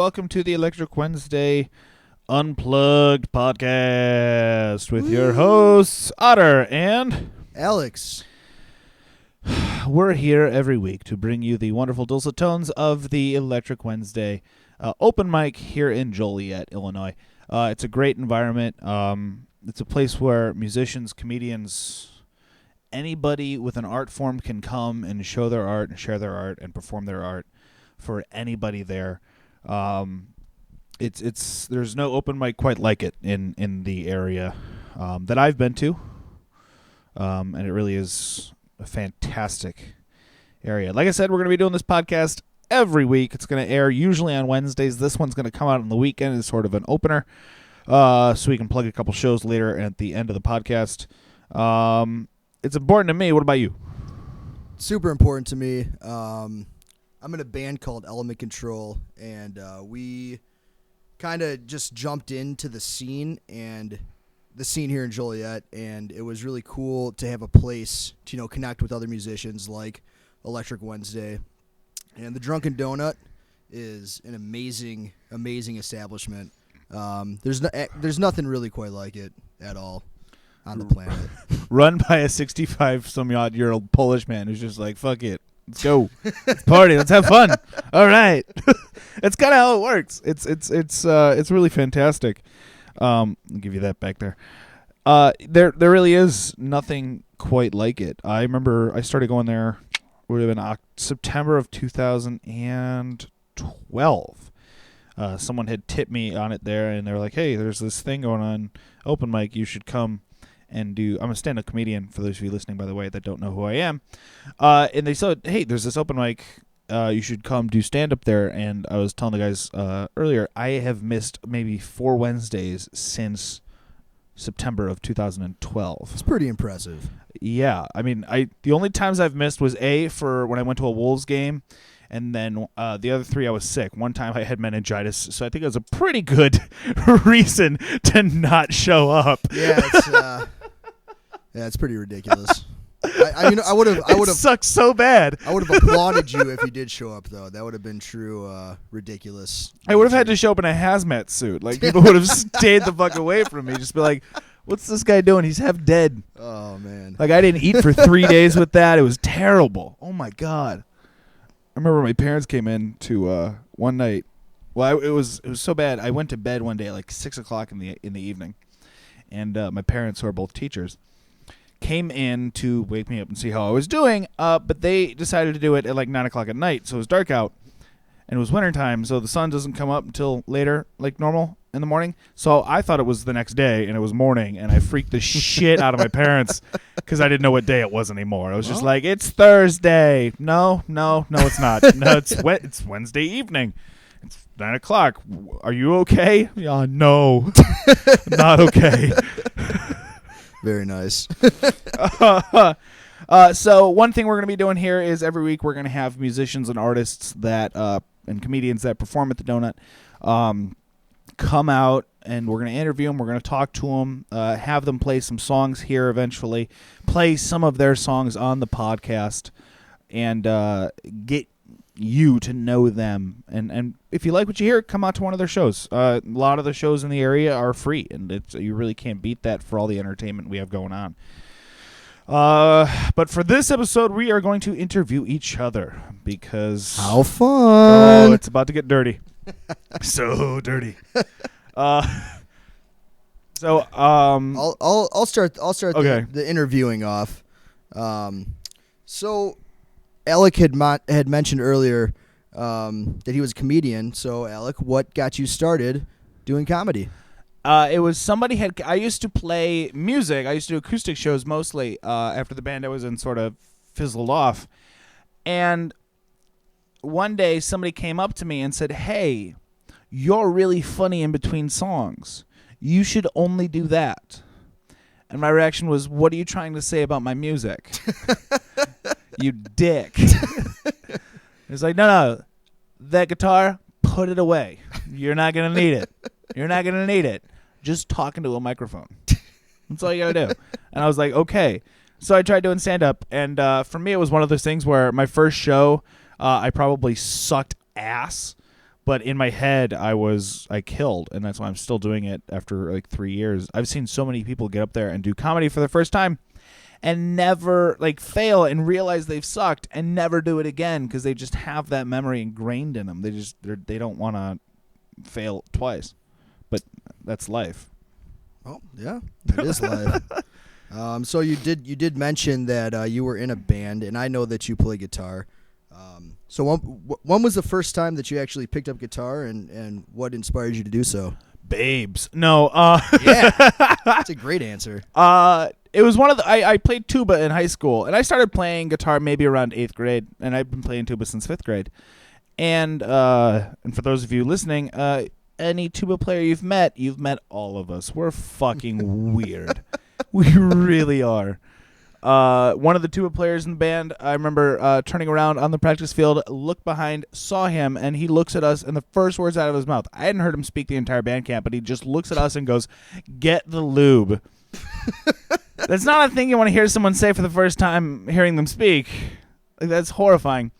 welcome to the Electric Wednesday Unplugged podcast with your hosts, Otter and Alex. We're here every week to bring you the wonderful dulcet tones of the Electric Wednesday open mic here in Joliet, Illinois. It's a great environment. It's a place where musicians, comedians, anybody with an art form can come and show their art and share their art and perform their art for anybody there. There's no open mic quite like it in the area that I've been to, and it really is a fantastic area. Like I said, we're going to be doing this podcast every week. It's going to air usually on Wednesdays. This one's going to come out on the weekend as sort of an opener, so we can plug a couple shows later at the end of the podcast. It's important to me. What about you? Super important to me. I'm in a band called Element Control, and we kind of just jumped into the scene here in Joliet, and it was really cool to have a place to connect with other musicians like Electric Wednesday. And the Drunken Donut is an amazing establishment. There's nothing really quite like it at all on the planet. Run by a 65-some-odd-year-old Polish man who's just like, fuck it. Let's go. Let's party. Let's have fun. All right. It's kind of how it works. It's really fantastic. I'll give you that back there. There really is nothing quite like it. I remember I started going there, would have been September of 2012. Someone had tipped me on it there, and they were like, hey, there's this thing going on, open mic, you should come and do. I'm a stand-up comedian, for those of you listening, by the way, that don't know who I am. And they said, hey, there's this open mic, you should come do stand-up there. And I was telling the guys earlier, I have missed maybe 4 Wednesdays since September of 2012. It's pretty impressive. Yeah. I mean, the only times I've missed was for when I went to a Wolves game, and then the other 3 I was sick. One time I had meningitis, so I think it was a pretty good reason to not show up. Yeah, it's pretty ridiculous. I would have. It sucks so bad. I would have applauded you if you did show up, though. That would have been true ridiculous. I would have had to show up in a hazmat suit. Like, people would have stayed the fuck away from me. Just be like, what's this guy doing? He's half dead. Oh, man. Like, I didn't eat for 3 days with that. It was terrible. Oh, my God. I remember my parents came in to one night. Well, it was so bad. I went to bed one day at like 6 o'clock in the evening, and my parents, who are both teachers, came in to wake me up and see how I was doing, but they decided to do it at like 9 o'clock at night, so it was dark out, and it was wintertime, so the sun doesn't come up until later, like normal, in the morning. So I thought it was the next day, and it was morning, and I freaked the shit out of my parents because I didn't know what day it was anymore. I was just like, it's Thursday. No, it's not. No, it's Wednesday evening. It's 9 o'clock. Are you okay? Yeah, no, not okay. Very nice. So one thing we're going to be doing here is every week we're going to have musicians and artists that and comedians that perform at the Donut come out, and we're going to interview them. We're going to talk to them, have them play some songs here eventually, play some of their songs on the podcast, and get you to know them. And if you like what you hear, come out to one of their shows. A lot of the shows in the area are free, and you really can't beat that for all the entertainment we have going on. But for this episode, we are going to interview each other because how fun! Oh, it's about to get dirty. So dirty. I'll start okay. the interviewing off. So Alec had mentioned earlier that he was a comedian. So Alec, what got you started doing comedy? It was I used to play music. I used to do acoustic shows mostly after the band I was in sort of fizzled off. And one day somebody came up to me and said, hey, you're really funny in between songs. You should only do that. And my reaction was, what are you trying to say about my music? You dick. It's like, no, that guitar, put it away. You're not going to need it. You're not going to need it. Just talking to a microphone. That's all you got to do. And I was like, okay. So I tried doing stand-up, and for me it was one of those things where my first show, I probably sucked ass, But in my head, I killed, and that's why I'm still doing it after like 3 years. I've seen so many people get up there and do comedy for the first time and never like fail and realize they've sucked and never do it again because they just have that memory ingrained in them. They don't want to fail twice. But that's life. Oh, yeah, it is life. So you did mention that you were in a band, and I know that you play guitar. So when was the first time that you actually picked up guitar, and what inspired you to do so? Babes. No. Yeah, that's a great answer. It was one of the. I played tuba in high school, and I started playing guitar maybe around 8th grade, and I've been playing tuba since 5th grade. And for those of you listening, any tuba player you've met all of us. We're fucking weird. We really are. One of the tuba players in the band, I remember turning around on the practice field, looked behind, saw him, and he looks at us, and the first words out of his mouth, I hadn't heard him speak the entire band camp, but he just looks at us and goes, "Get the lube." That's not a thing you want to hear someone say for the first time hearing them speak. Like, that's horrifying.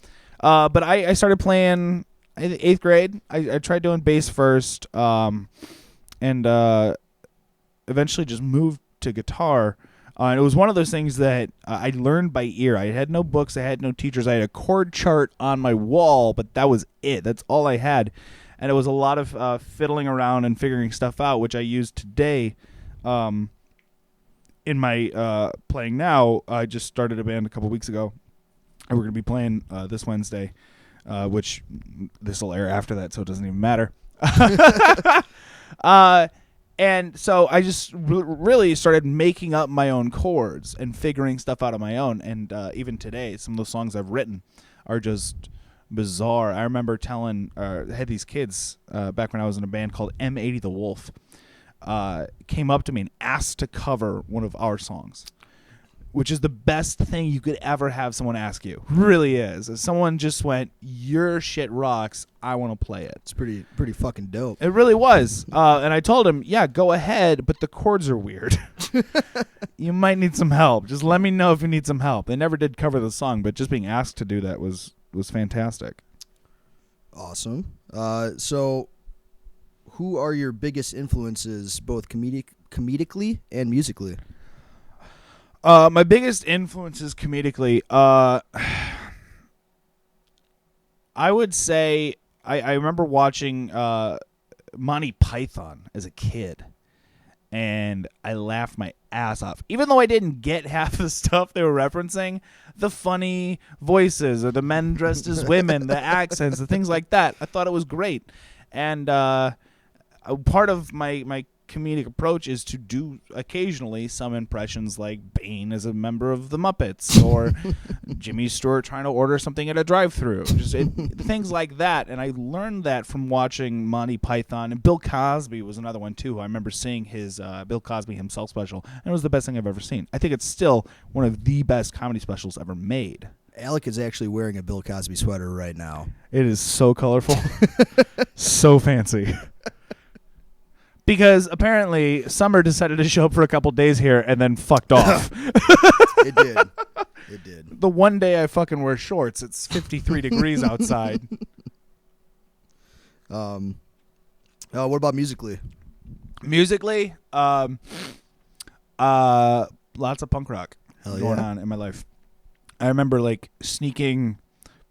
But I started playing in 8th grade. I tried doing bass first, and eventually just moved to guitar. And it was one of those things that I learned by ear. I had no books. I had no teachers. I had a chord chart on my wall, but that was it. That's all I had. And it was a lot of fiddling around and figuring stuff out, which I use today in my playing now. I just started a band a couple weeks ago. And we're going to be playing this Wednesday, which this will air after that, so it doesn't even matter. And so I just really started making up my own chords and figuring stuff out on my own. And even today, some of the songs I've written are just bizarre. I remember I had these kids back when I was in a band called M80 the Wolf, came up to me and asked to cover one of our songs, which is the best thing you could ever have someone ask you. Really is. Someone just went, "Your shit rocks. I want to play it." It's pretty fucking dope. It really was. And I told him, "Yeah, go ahead, but the chords are weird. You might need some help. Just let me know if you need some help." They never did cover the song, but just being asked to do that was fantastic. Awesome. So who are your biggest influences, both comedically and musically? My biggest influences comedically, I would say I remember watching Monty Python as a kid, and I laughed my ass off. Even though I didn't get half the stuff they were referencing, the funny voices or the men dressed as women, the accents, the things like that, I thought it was great. And part of my comedic approach is to do occasionally some impressions like Bane as a member of the Muppets or Jimmy Stewart trying to order something at a drive-thru, just things like that. And I learned that from watching Monty Python, and Bill Cosby was another one too. I remember seeing his Bill Cosby himself special, and it was the best thing I've ever seen. I think it's still one of the best comedy specials ever made. Alec is actually wearing a Bill Cosby sweater right now. It is so colorful, so fancy. Because apparently Summer decided to show up for a couple days here and then fucked off. It did. It did. The one day I fucking wear shorts, it's 53 degrees outside. What about musically? Musically, lots of punk rock going on in my life. I remember like sneaking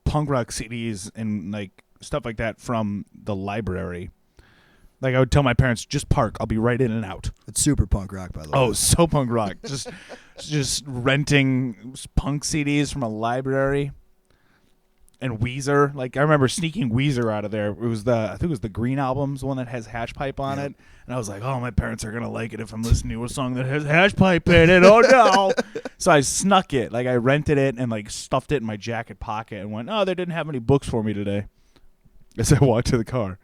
punk rock CDs and like stuff like that from the library. Like, I would tell my parents, "Just park. I'll be right in and out." It's super punk rock, by the way. Oh, so punk rock. just renting punk CDs from a library. And Weezer. Like, I remember sneaking Weezer out of there. I think it was the Green Album's one that has Hash Pipe on it. And I was like, "Oh, my parents are going to like it if I'm listening to a song that has Hash Pipe in it. Oh, no." So I snuck it. Like, I rented it and, like, stuffed it in my jacket pocket and went, "Oh, they didn't have any books for me today." As I walked to the car.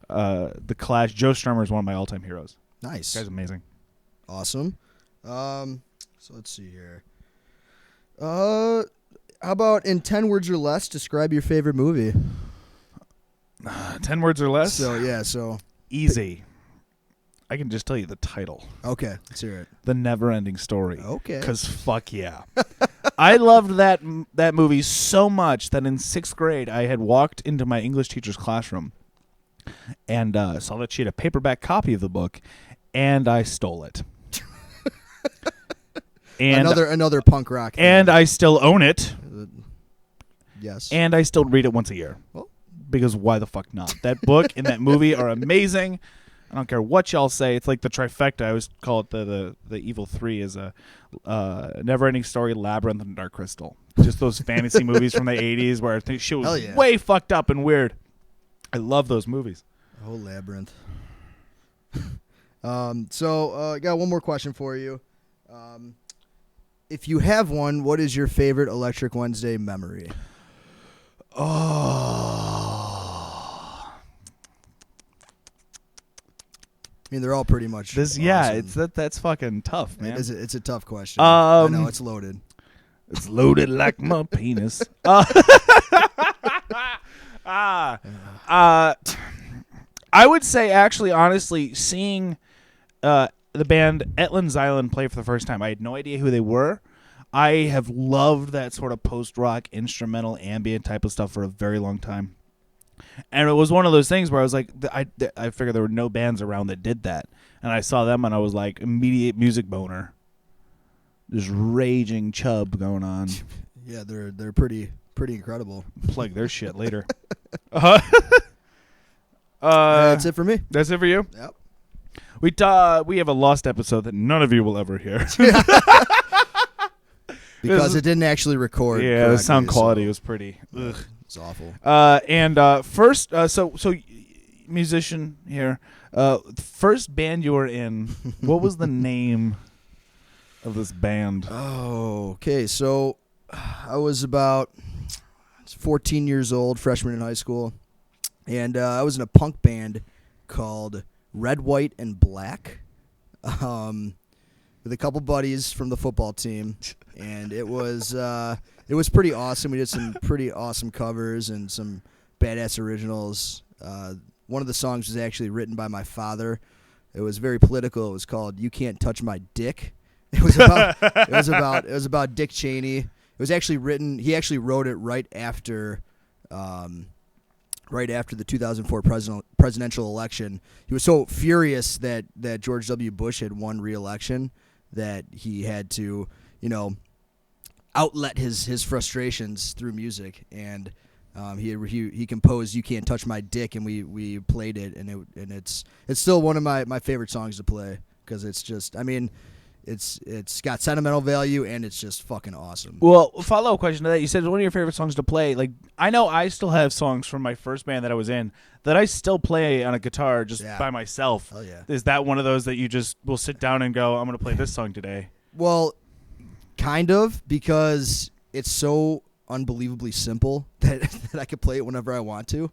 The Clash. Joe Strummer is one of my all-time heroes. Nice. This guy's amazing. Awesome. So let's see here. How about in 10 words or less, describe your favorite movie? 10 words or less? So easy. I can just tell you the title. Okay, let's hear it. The Never-Ending Story. Okay. Because fuck yeah. I loved that movie so much that in 6th grade I had walked into my English teacher's classroom and saw that she had a paperback copy of the book, and I stole it. And another punk rock thing. And I still own it. Yes. And I still read it once a year. Well, because why the fuck not? That book and that movie are amazing. I don't care what y'all say. It's like the trifecta. I always call it the evil three is a Never-Ending Story, Labyrinth, and Dark Crystal. Just those fantasy movies from the 80s where I think shit was way fucked up and weird. I love those movies. Oh, Labyrinth. I got one more question for you. If you have one, what is your favorite Electric Wednesday memory? Oh. I mean, they're all pretty much this. Awesome. Yeah, that's fucking tough, man. It's a tough question. I know it's loaded. It's loaded like my penis. I would say, actually, honestly, seeing the band Etlin's Island play for the first time, I had no idea who they were. I have loved that sort of post-rock, instrumental, ambient type of stuff for a very long time. And it was one of those things where I was like, I figured there were no bands around that did that. And I saw them, and I was like, immediate music boner. This raging chub going on. Yeah, they're pretty incredible. Plug their shit later. That's it for me. That's it for you? Yep. We have a lost episode that none of you will ever hear. Because it didn't actually record. Yeah, the sound quality was pretty. Ugh. It's awful. First, so musician here. First band you were in. What was the name of this band? Oh, okay. So I was about 14 years old, freshman in high school, and I was in a punk band called Red, White, and Black, with a couple buddies from the football team, and it was pretty awesome. We did some pretty awesome covers and some badass originals. One of the songs was actually written by my father. It was very political. It was called "You Can't Touch My Dick." It was about Dick Cheney. It was actually written. He actually wrote it right after the 2004 presidential election. He was so furious that George W. Bush had won re-election that he had to, outlet his frustrations through music, and he composed "You Can't Touch My Dick," and we played it, and it's still one of my favorite songs to play because it's just, it's got sentimental value and it's just fucking awesome. Well, follow-up question to that. You said it's one of your favorite songs to play. Like, I know I still have songs from my first band that I was in that I still play on a guitar just by myself. Oh, yeah. Is that one of those that you just will sit down and go, I'm going to play this song today? Well, kind of, because it's so unbelievably simple that I can play it whenever I want to.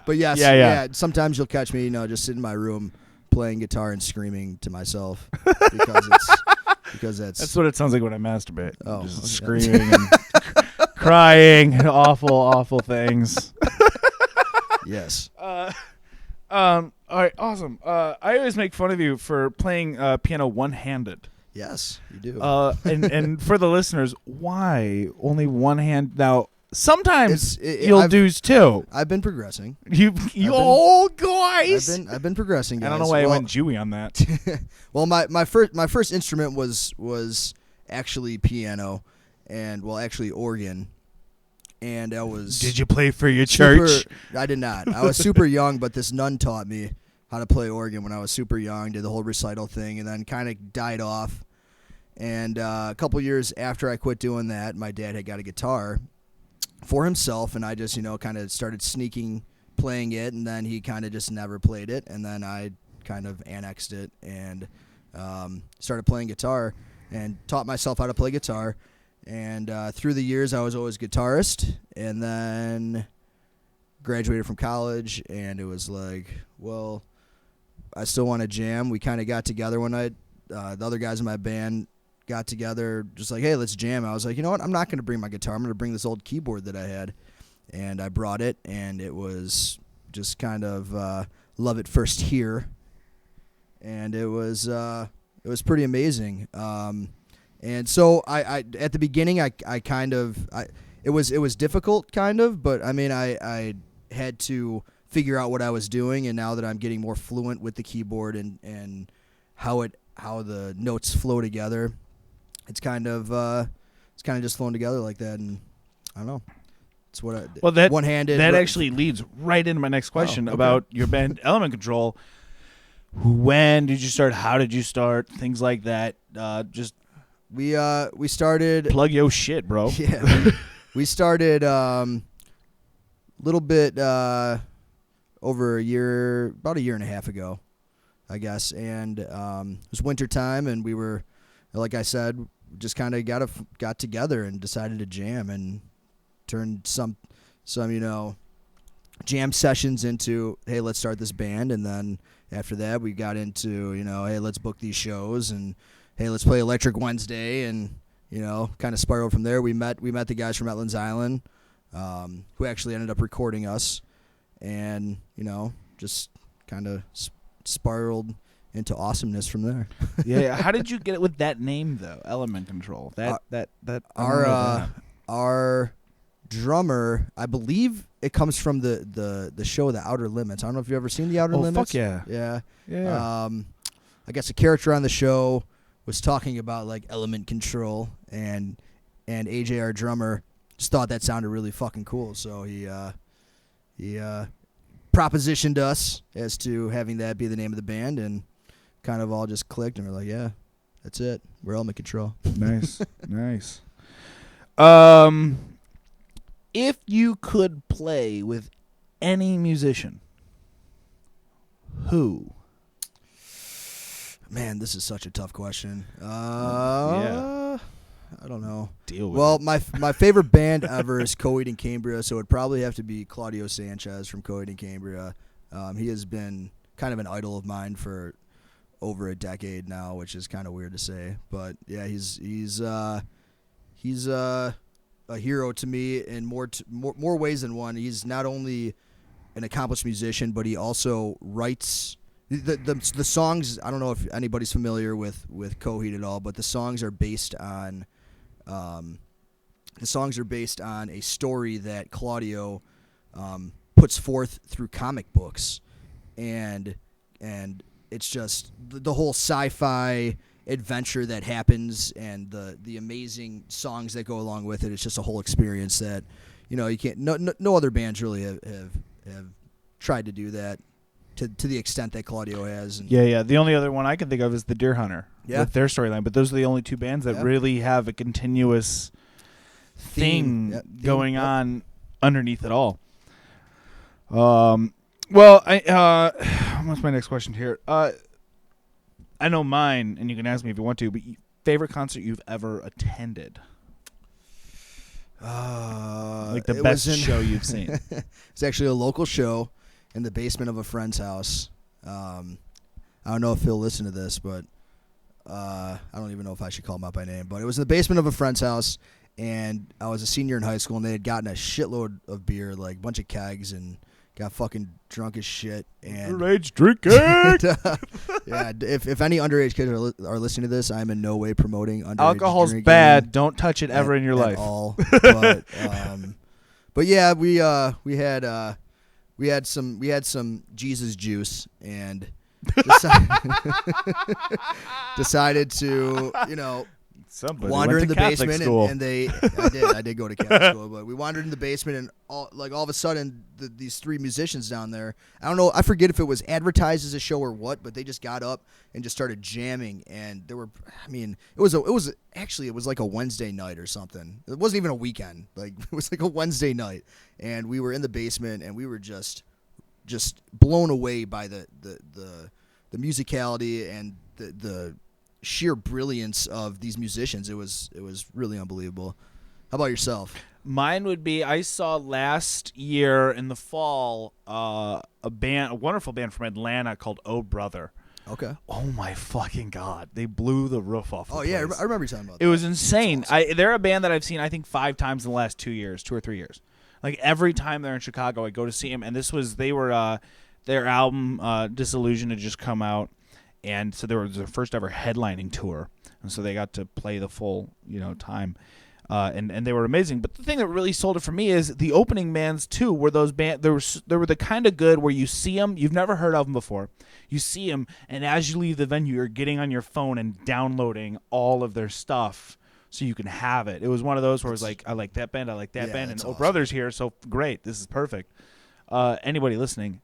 but yes, yeah. Sometimes you'll catch me, just sitting in my room playing guitar and screaming to myself because that's what it sounds like when I masturbate. Oh, just screaming and crying, awful things. Yes. All right, awesome. I always make fun of you for playing piano one-handed. Yes, you do. And for the listeners, why only one hand? Now, sometimes you'll do two. I've been progressing. You old guys. I've been progressing, guys. I don't know why I went Jewy on that. Well, my first instrument was actually piano, and actually organ. And I was. Did you play for your church? I did not. I was super young, but this nun taught me how to play organ when I was super young. Did the whole recital thing, and then kind of died off. And a couple years after I quit doing that, my dad had got a guitar for himself, and I just kind of started sneaking playing it, and then he kind of just never played it, and then I kind of annexed it and started playing guitar and taught myself how to play guitar. And through the years, I was always guitarist, and then graduated from college, and it was like, well, I still want to jam. We kind of got together one night. The other guys in my band got together, just like, hey, let's jam. I was like, you know what? I'm not going to bring my guitar. I'm going to bring this old keyboard that I had. And I brought it, and it was just kind of love at first hear. And it was pretty amazing. And so I at the beginning, it was difficult, kind of, but I mean, I had to figure out what I was doing, and now that I'm getting more fluent with the keyboard and how the notes flow together, it's kind of just flowing together like that, and I don't know. It's what one-handed. That actually leads right into my next question about your band Element Control. When did you start? How did you start? Things like that. Just we started. Plug your shit, bro. Yeah, we started little bit over about a year and a half ago, I guess, and it was winter time, and we were, like I said, just kind of got together and decided to jam and turned some jam sessions into, hey, let's start this band, and then after that we got into, hey, let's book these shows, and hey, let's play Electric Wednesday, and kind of spiraled from there. We met the guys from Etlin's Island, who actually ended up recording us, and just kind of spiraled into awesomeness from there. Yeah. How did you get it with that name though? Element Control. Our drummer, I believe it comes from the show The Outer Limits. I don't know if you've ever seen The Outer Limits. Fuck yeah. Yeah. I guess a character on the show was talking about like element control, and AJ, our drummer, just thought that sounded really fucking cool. So he propositioned us as to having that be the name of the band, and kind of all just clicked, and we're like, yeah, that's it. We're Element Control. Nice. If you could play with any musician, who? Man, this is such a tough question. Yeah. I don't know. Deal with Well, it. my favorite band ever is Coheed and Cambria, so it'd probably have to be Claudio Sanchez from Coheed and Cambria. He has been kind of an idol of mine for over a decade now, which is kind of weird to say, but yeah, he's a hero to me in more ways than one. He's not only an accomplished musician, but he also writes the songs. I don't know if anybody's familiar with Coheed at all, but the songs are based on a story that Claudio puts forth through comic books, and it's just the whole sci-fi adventure that happens, and the amazing songs that go along with it. It's just a whole experience that you can't. No other bands really have tried to do that to the extent that Claudio has. And Yeah. The only other one I can think of is the Deer Hunter with their storyline. But those are the only two bands that really have a continuous thing going on underneath it all. Well, what's my next question here? I know mine, and you can ask me if you want to, but favorite concert you've ever attended? Like the best show you've seen. It's actually a local show in the basement of a friend's house. I don't know if he'll listen to this, but I don't even know if I should call him out by name. But it was in the basement of a friend's house, and I was a senior in high school, and they had gotten a shitload of beer, like a bunch of kegs, and got fucking drunk as shit. And underage drinking. Yeah, if any underage kids are listening to this, I'm in no way promoting underage Alcohol's drinking bad. Don't touch it ever in your life. At all. But yeah, we had some Jesus juice, and decided to Somebody wander went in to the Catholic basement, school. and I did go to Catholic school, but we wandered in the basement, and all of a sudden these three musicians down there, I don't know, I forget if it was advertised as a show or what, but they just got up and just started jamming, and it was like a Wednesday night or something. It wasn't even a weekend, like it was like a Wednesday night, and we were in the basement, and we were just blown away by the musicality and the sheer brilliance of these musicians. It was really unbelievable. How about yourself? Mine would be, I saw last year in the fall a wonderful band from Atlanta called Oh Brother. Okay. Oh my fucking God. They blew the roof off the place. Yeah, I remember you talking about that. It was insane. Awesome. They're a band that I've seen I think 5 times in the last 2 or 3 years. Like every time they're in Chicago I go to see them, and their album Disillusion had just come out. And so there was their first ever headlining tour, and so they got to play the full, time. and they were amazing. But the thing that really sold it for me is the opening bands too. Were those band? They were the kind of good where you see them, you've never heard of them before. You see them, and as you leave the venue, you're getting on your phone and downloading all of their stuff so you can have it. It was one of those where it was like, I like that band, I like that band, and awesome. Brother's here, so great, this is perfect. Anybody listening,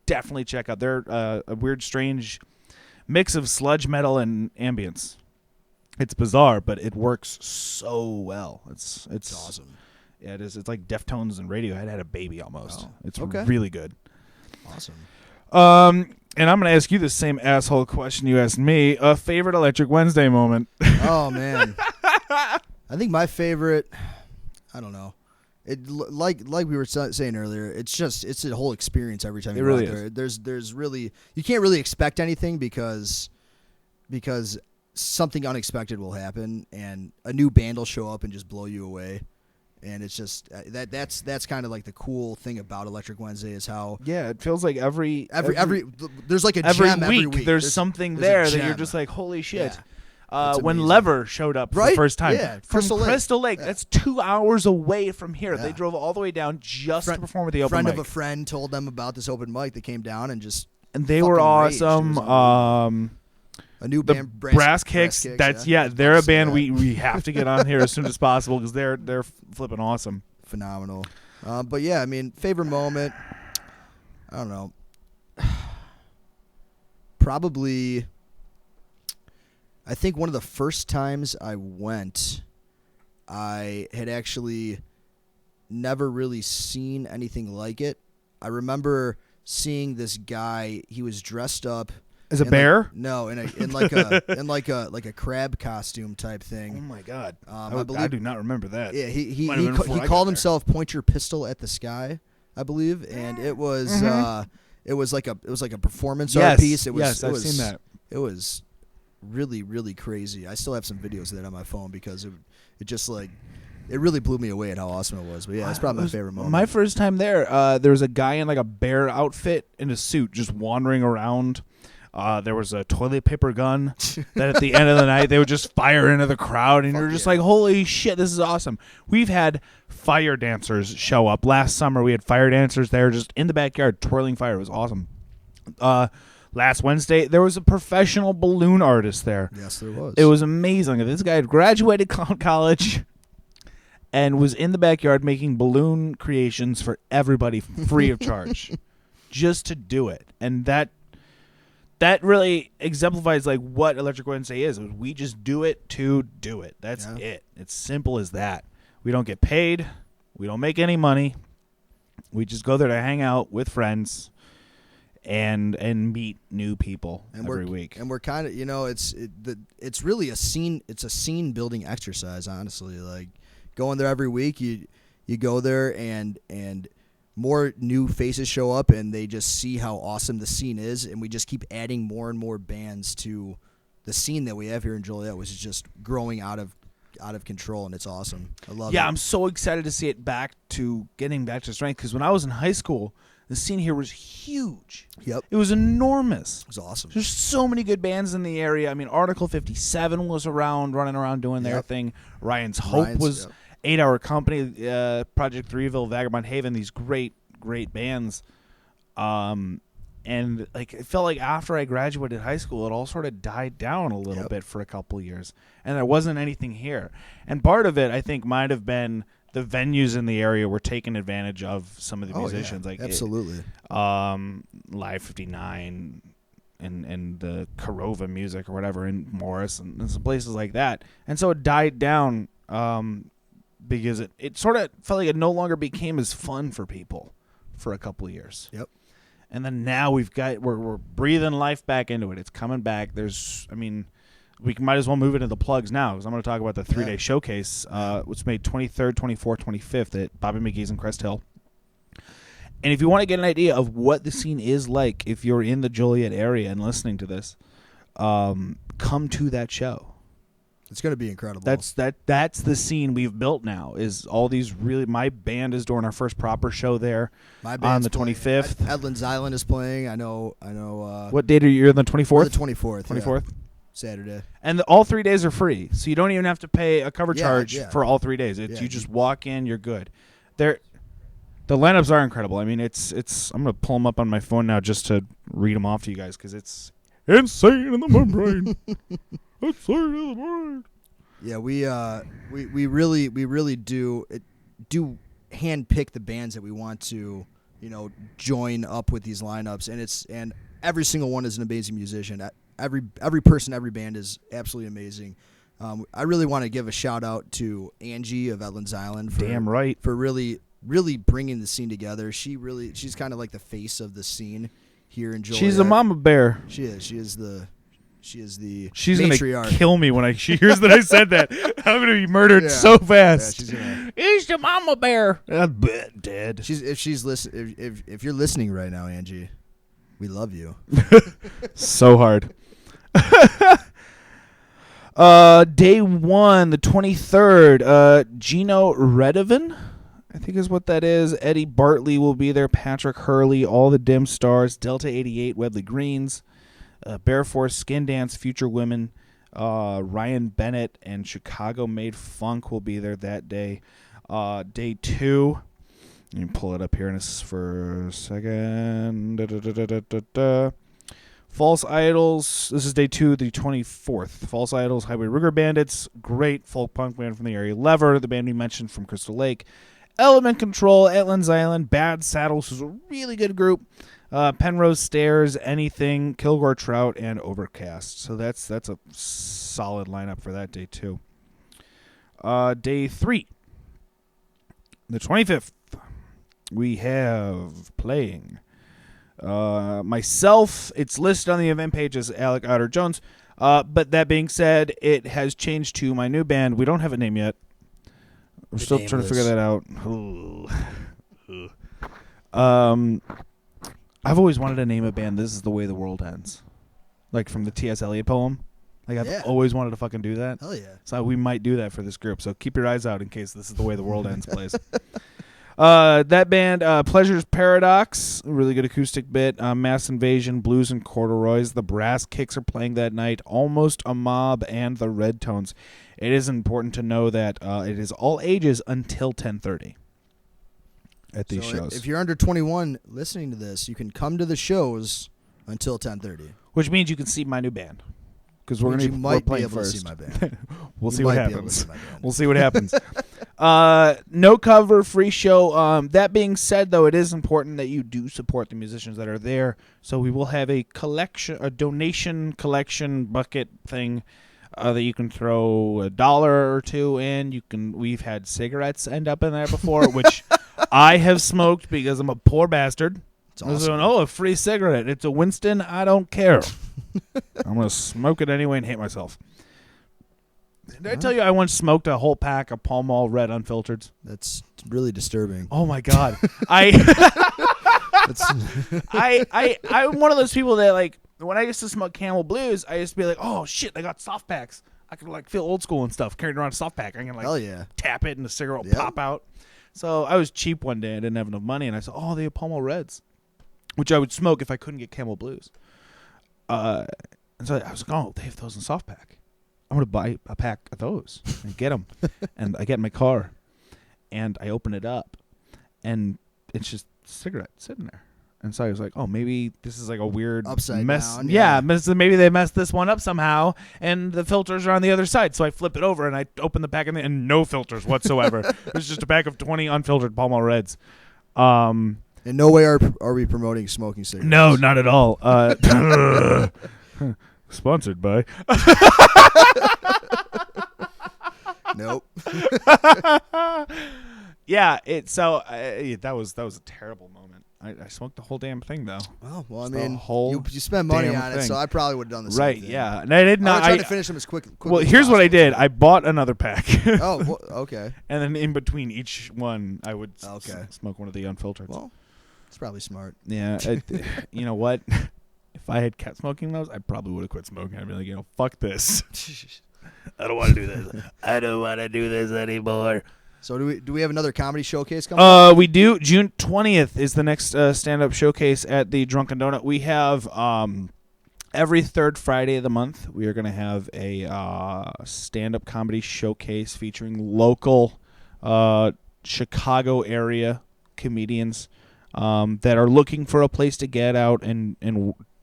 definitely check out. They're a weird, strange mix of sludge metal and ambience. It's bizarre, but it works so well. It's awesome. Yeah, it is. It's like Deftones and Radiohead had a baby almost. Oh, it's okay. really good. Awesome. And I'm going to ask you the same asshole question you asked me. A favorite Electric Wednesday moment? Oh man, I think my favorite. I don't know. It like we were saying earlier. It's a whole experience every time you go really out there. There's really, you can't really expect anything because something unexpected will happen and a new band will show up and just blow you away. And it's just that's kind of like the cool thing about Electric Wednesday is how it feels like every there's like a every gem week, every week. there's something there's there a that you're gem. just like, holy shit. Yeah. When amazing. Lever showed up for the first time from Crystal Lake. That's 2 hours away from here. Yeah. They drove all the way down just to perform at the open friend mic. of a friend told them about this open mic. They came down and they were raged. It awesome. was a new band, Brass Kicks. They're a band yeah. we have to get on here as soon as possible because they're flipping awesome. Phenomenal. But yeah, I mean, favorite moment. I don't know. Probably. I think one of the first times I went, I had actually never really seen anything like it. I remember seeing this guy. He was dressed up as a bear. In like a crab costume type thing. Oh my god! I do not remember that. Yeah, he called himself "Point Your Pistol at the Sky," I believe, and it was it was like a performance art piece. I've seen that. It was really, really crazy. I still have some videos of that on my phone because it just like it really blew me away at how awesome it was. But yeah, it's probably my favorite moment. My first time there was a guy in like a bear outfit in a suit just wandering around. There was a toilet paper gun that at the end of the night they would just fire into the crowd, and you're just like, holy shit, this is awesome. We've had fire dancers show up. Last summer we had fire dancers there just in the backyard twirling fire. It was awesome. Last Wednesday there was a professional balloon artist there. Yes, there was. It was amazing. This guy had graduated college and was in the backyard making balloon creations for everybody free of charge just to do it. And that really exemplifies like what Electric Wednesday is. We just do it to do it. That's it. It's simple as that. We don't get paid. We don't make any money. We just go there to hang out with friends and meet new people every week. And we're kind of, it's really a scene. It's a scene building exercise, honestly. Like going there every week, you go there and more new faces show up and they just see how awesome the scene is, and we just keep adding more and more bands to the scene that we have here in Joliet, which is just growing out of control, and it's awesome. I love it. Yeah, I'm so excited to see it getting back to strength, because when I was in high school, the scene here was huge. Yep. It was enormous. It was awesome. There's so many good bands in the area. I mean, Article 57 was running around doing their thing. Ryan's Hope was 8 Hour Company, Project Threeville, Vagabond Haven, these great bands. And like it felt like after I graduated high school, it all sort of died down a little bit for a couple years, and there wasn't anything here. And part of it, I think, might have been the venues in the area were taking advantage of some of the musicians, like absolutely, Live 59 and the Corova Music or whatever, and Morris and some places like that. And so it died down because it sort of felt like it no longer became as fun for people for a couple of years. Yep. And then now we're breathing life back into it. It's coming back. We might as well move into the plugs now, because I'm going to talk about the 3-day showcase, which made 23rd, 24th, 25th at Bobby McGee's in Crest Hill. And if you want to get an idea of what the scene is like, if you're in the Joliet area and listening to this, come to that show. It's going to be incredible. That's the scene we've built now. Is all these really? My band is doing our first proper show there on the 25th. Edlin's Island is playing. I know. What date are you? On the 24th. The 24th. 24th. Saturday. And all 3 days are free, so you don't even have to pay a cover charge for all 3 days. You just walk in, you're good. The lineups are incredible. I mean, it's. I'm gonna pull them up on my phone now just to read them off to you guys because it's insane in the membrane. Insane in the membrane. Yeah, we really do handpick the bands that we want to, join up with these lineups, and every single one is an amazing musician. Every person, every band is absolutely amazing. I really want to give a shout out to Angie of Edlands Island for really bringing the scene together. She's kind of like the face of the scene here in Joliet. She's a mama bear. She is. She's the She's matriarch. Gonna kill me when she hears that I said that. I'm gonna be murdered so fast. He's the mama bear. Dead. If you're listening right now, Angie, we love you. So hard. Day 1, the 23rd. Gino Redevin, I think is what that is. Eddie Bartley will be there. Patrick Hurley, all the dim stars. Delta 88, Wedley Greens. Bear Force, Skin Dance, Future Women. Ryan Bennett and Chicago Made Funk will be there that day. Day 2. Let me pull it up here for a second. False Idols. This is day 2, the 24th. False Idols, Highway Rigger Bandits. Great folk punk band from the area. Lever, the band we mentioned from Crystal Lake. Element Control, Edlands Island. Bad Saddles is a really good group. Penrose Stairs, Anything, Kilgore Trout, and Overcast. So that's a solid lineup for that day too. Day 3, the 25th. We have playing myself. It's listed on the event page as Alec, Otter, Jones. But that being said, it has changed to my new band. We don't have a name yet. We're still trying to figure that out. I've always wanted to name a band This Is the Way the World Ends. Like from the T.S. Eliot poem. Like I've always wanted to fucking do that. Hell yeah. So we might do that for this group. So keep your eyes out in case This Is the Way the World Ends plays. That band, Pleasure's Paradox, a really good acoustic bit. Mass Invasion, Blues and Corduroys. The Brass Kicks are playing that night. Almost a Mob and the Red Tones. It is important to know that it is all ages until 10:30 at these shows. If you're under 21 listening to this, you can come to the shows until 10:30. Which means you can see my new band. Because we're going to play first. To see my band. We'll see what happens. We'll see what happens. No cover, free show. That being said, though, it is important that you do support the musicians that are there. So we will have a donation collection bucket thing that you can throw $1 or $2 in. We've had cigarettes end up in there before, which I have smoked because I'm a poor bastard. It's awesome. A free cigarette. It's a Winston. I don't care. I'm going to smoke it anyway and hate myself. Did I tell you I once smoked a whole pack of Pall Mall Red Unfiltered? That's really disturbing. Oh, my God. I'm one of those people that, like, when I used to smoke Camel Blues, I used to be like, oh, shit, I got soft packs. I could, like, feel old school and stuff, carrying around a soft pack. I can, like, tap it and the cigarette will pop out. So I was cheap one day. I didn't have enough money, and I said, oh, they have Pall Mall Reds, which I would smoke if I couldn't get Camel Blues. And so I was like, oh, they have those in soft pack. I'm going to buy a pack of those and get them. And I get in my car, and I open it up, and it's just a cigarette sitting there. And so I was like, oh, maybe this is like a weird upside mess. Down. Yeah, maybe they messed this one up somehow, and the filters are on the other side. So I flip it over, and I open the pack, and no filters whatsoever. It was just a pack of 20 unfiltered Pall Mall Reds. In no way are we promoting smoking cigarettes. No, not at all. Sponsored by. Nope. Yeah, that was a terrible moment. I smoked the whole damn thing though. Oh, well, I Just mean, you spend money on it, thing. so I probably would have done the same right, thing. yeah. And I did not. I tried to finish them as quick well, as here's what I possible. did. I bought another pack. Oh, well, okay. And then in between each one, I would smoke one of the unfiltered. Well, it's probably smart. Yeah. You know what? If I had kept smoking those, I probably would have quit smoking. I'd be like, fuck this. I don't want to do this. I don't want to do this anymore. So do we have another comedy showcase coming up? We do. June 20th is the next stand-up showcase at the Drunken Donut. We have every third Friday of the month, we are going to have a stand-up comedy showcase featuring local Chicago area comedians that are looking for a place to get out and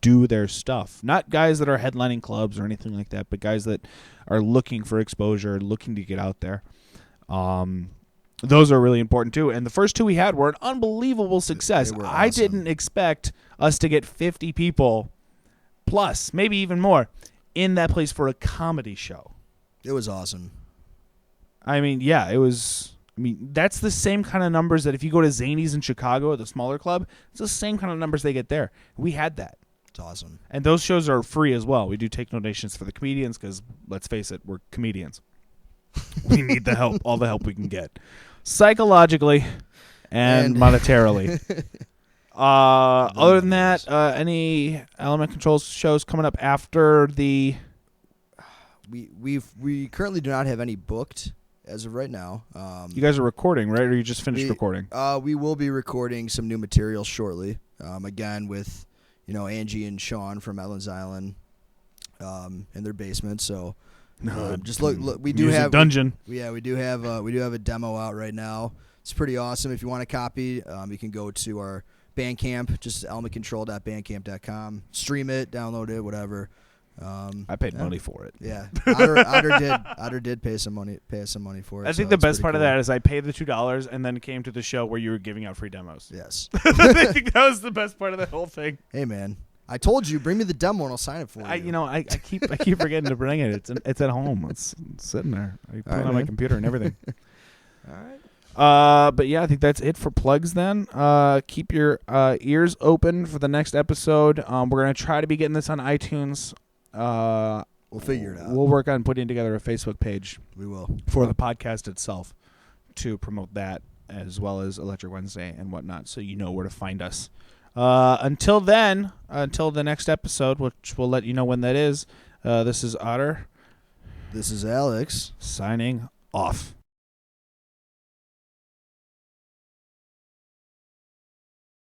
do their stuff. Not guys that are headlining clubs or anything like that, but guys that are looking for exposure, looking to get out there. Those are really important too. And the first two we had were an unbelievable success. They were awesome. I didn't expect us to get 50 people plus, maybe even more, in that place for a comedy show. It was awesome. I mean, yeah, it was. I mean, that's the same kind of numbers that if you go to Zany's in Chicago, the smaller club, it's the same kind of numbers they get there. We had that. It's awesome. And those shows are free as well. We do take donations for the comedians because, let's face it, we're comedians. We need the help, all the help we can get. Psychologically and monetarily. Other than that, any element control shows coming up after the... We currently do not have any booked as of right now. You guys are recording, right? Or you just finished recording? We will be recording some new material shortly. Again with Angie and Sean from Ellen's Island in their basement. So just look. We do have dungeon. We do have a demo out right now. It's pretty awesome. If you want a copy, you can go to our Bandcamp, just elementcontrol.bandcamp.com. Stream it, download it, whatever. I paid money for it. Yeah, Otter did pay some money for it. I think the best part of that is I paid the $2 and then came to the show where you were giving out free demos. Yes, I think that was the best part of the whole thing. Hey man, I told you, bring me the demo and I'll sign it for you. I keep forgetting to bring it. It's at home. It's sitting there. I put it on my computer and everything. All right. But yeah, I think that's it for plugs then. Keep your ears open for the next episode. We're going to try to be getting this on iTunes. We'll figure it out. We'll work on putting together a Facebook page. We will. For the podcast itself to promote that as well as Electric Wednesday and whatnot, so you know where to find us. Until then, until the next episode, which we'll let you know when that is, this is Otter. This is Alex. Signing off.